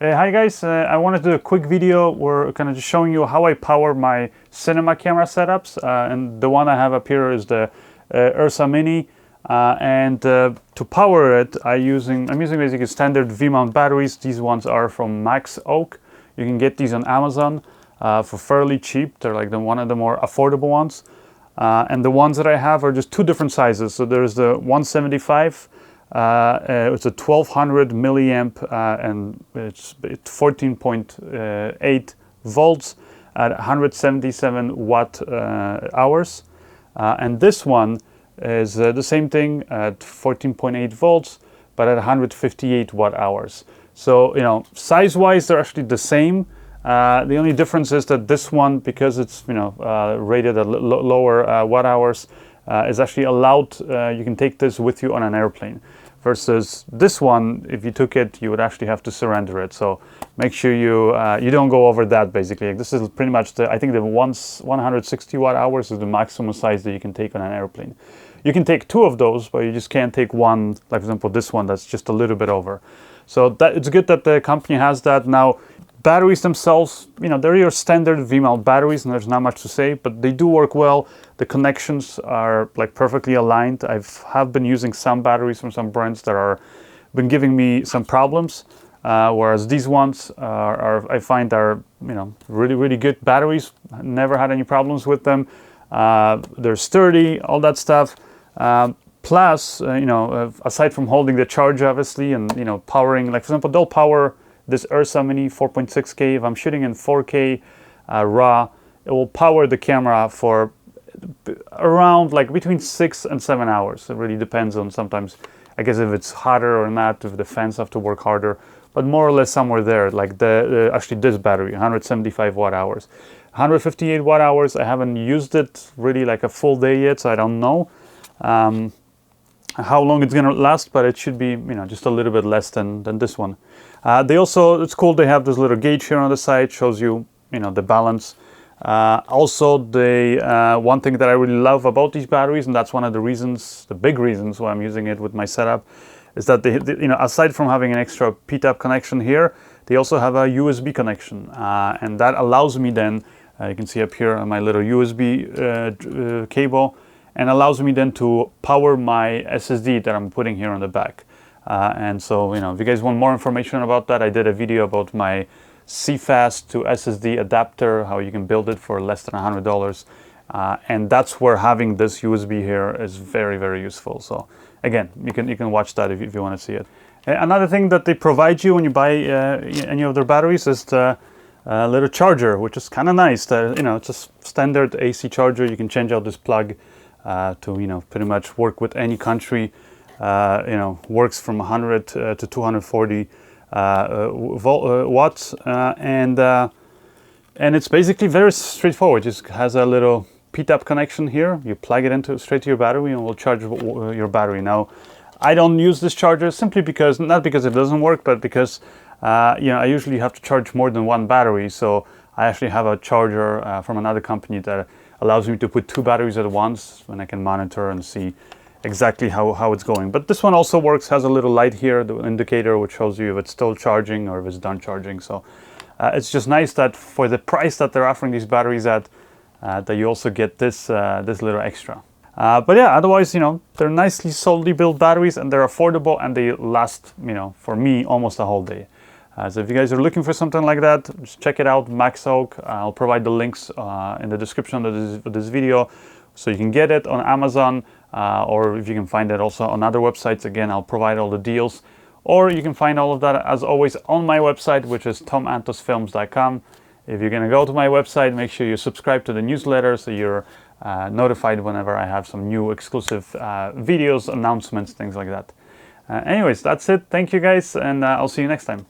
Hi guys, I wanted to do a quick video where kind of just showing you how I power my cinema camera setups, and the one I have up here is the URSA Mini, and to power it I'm using basically standard V-mount batteries. These ones are from Maxoak. You can get these on Amazon for fairly cheap. They're like one of the more affordable ones, and the ones that I have are just two different sizes. So there's the 175. It's a 1200 milliamp and it's 14.8 volts at 177 watt hours, and this one is the same thing at 14.8 volts but at 158 watt hours. So size wise they're actually the same. The only difference is that this one, because it's rated at lower watt hours, is actually allowed. You can take this with you on an airplane. Versus this one, if you took it, you would actually have to surrender it. So make sure you don't go over that. Basically, this is pretty much I think the 160 watt hours is the maximum size that you can take on an airplane. You can take two of those, but you just can't take one. Like for example, this one that's just a little bit over. So it's good that the company has that now. Batteries themselves, they're your standard V-mount batteries, and there's not much to say, but they do work well. The connections are like perfectly aligned. Have been using some batteries from some brands that are been giving me some problems, whereas these ones I find are really good batteries. Never had any problems with them. They're sturdy, all that stuff. Plus, aside from holding the charge, obviously, and powering, like for example, they'll power this URSA Mini 4.6K. If I'm shooting in 4K RAW, it will power the camera for around like between 6 and 7 hours. It really depends on sometimes, I guess, if it's hotter or not, if the fans have to work harder, but more or less somewhere there. Like actually this battery, 175 watt hours. 158 watt hours, I haven't used it really like a full day yet, so I don't know how long it's gonna last, but it should be just a little bit less than this one. They also, it's cool, they have this little gauge here on the side, shows you the balance. Also, one thing that I really love about these batteries, and that's one of the reasons, the big reasons why I'm using it with my setup, is that they aside from having an extra P-tap connection here, they also have a USB connection, and that allows me then, you can see up here on my little USB cable, and allows me then to power my SSD that I'm putting here on the back. And so, if you guys want more information about that, I did a video about my CFast to SSD adapter, how you can build it for less than $100. And that's where having this USB here is very, very useful. So again, you can watch that if you want to see it. Another thing that they provide you when you buy any of their batteries is the little charger, which is kind of nice. It's a standard AC charger. You can change out this plug to pretty much work with any country. Works from 100 to 240 watts, and it's basically very straightforward. Just has a little P-tap connection here. You plug it straight to your battery, and it will charge your battery. Now, I don't use this charger simply because, not because it doesn't work, but because I usually have to charge more than one battery. So I actually have a charger from another company that allows me to put two batteries at once, and I can monitor and see exactly how it's going. But this one also works, has a little light here, the indicator, which shows you if it's still charging or if it's done charging. So it's just nice that for the price that they're offering these batteries at, that you also get this little extra. But yeah, otherwise, they're nicely solidly built batteries, and they're affordable, and they last, for me, almost a whole day. So if you guys are looking for something like that, just check it out, Maxoak. I'll provide the links in the description of this video, so you can get it on Amazon, or if you can find it also on other websites. Again, I'll provide all the deals, or you can find all of that as always on my website, which is tomantosfilms.com. If you're going to go to my website, make sure you subscribe to the newsletter so you're notified whenever I have some new exclusive videos, announcements, things like that. Anyways, that's it. Thank you guys, and I'll see you next time.